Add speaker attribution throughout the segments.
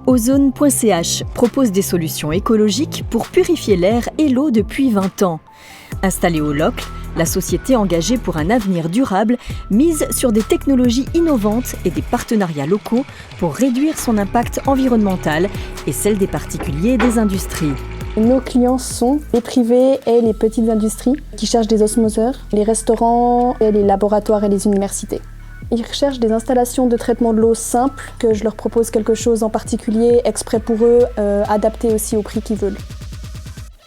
Speaker 1: Ozone.ch propose des solutions écologiques pour purifier l'air et l'eau depuis 20 ans. Installée au Locle, la société engagée pour un avenir durable mise sur des technologies innovantes et des partenariats locaux pour réduire son impact environnemental et celle des particuliers et des industries.
Speaker 2: Nos clients sont les privés et les petites industries qui cherchent des osmoseurs, les restaurants et les laboratoires et les universités. Ils recherchent des installations de traitement de l'eau simples, que je leur propose quelque chose en particulier, exprès pour eux, adapté aussi au prix qu'ils veulent.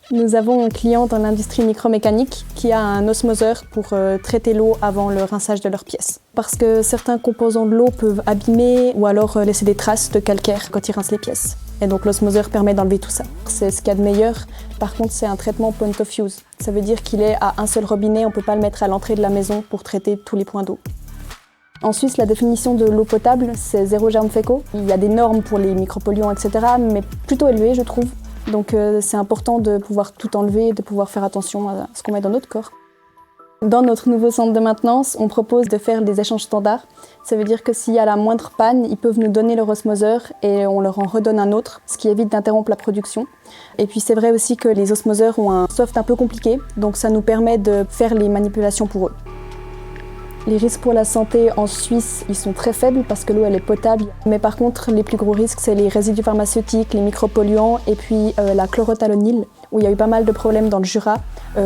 Speaker 2: Nous avons un client dans l'industrie micromécanique qui a un osmoseur pour traiter l'eau avant le rinçage de leurs pièces. Parce que certains composants de l'eau peuvent abîmer ou alors laisser des traces de calcaire quand ils rincent les pièces. Et donc l'osmoseur permet d'enlever tout ça. C'est ce qu'il y a de meilleur. Par contre, c'est un traitement point of use. Ça veut dire qu'il est à un seul robinet, on ne peut pas le mettre à l'entrée de la maison pour traiter tous les points d'eau. En Suisse, la définition de l'eau potable, c'est zéro germe fécaux. Il y a des normes pour les micropolluants, etc., mais plutôt élevées, je trouve. Donc c'est important de pouvoir tout enlever, de pouvoir faire attention à ce qu'on met dans notre corps. Dans notre nouveau centre de maintenance, on propose de faire des échanges standards. Ça veut dire que s'il y a la moindre panne, ils peuvent nous donner leur osmoseur et on leur en redonne un autre, ce qui évite d'interrompre la production. Et puis c'est vrai aussi que les osmoseurs ont un soft un peu compliqué, donc ça nous permet de faire les manipulations pour eux. Les risques pour la santé en Suisse, ils sont très faibles parce que l'eau elle est potable. Mais par contre, les plus gros risques, c'est les résidus pharmaceutiques, les micropolluants et puis la chlorothalonyle, où il y a eu pas mal de problèmes dans le Jura.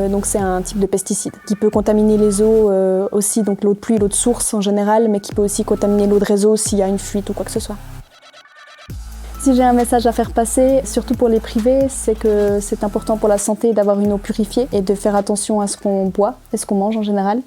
Speaker 2: Donc c'est un type de pesticide qui peut contaminer les eaux aussi, donc l'eau de pluie, l'eau de source en général, mais qui peut aussi contaminer l'eau de réseau s'il y a une fuite ou quoi que ce soit. Si j'ai un message à faire passer, surtout pour les privés, c'est que c'est important pour la santé d'avoir une eau purifiée et de faire attention à ce qu'on boit et ce qu'on mange en général.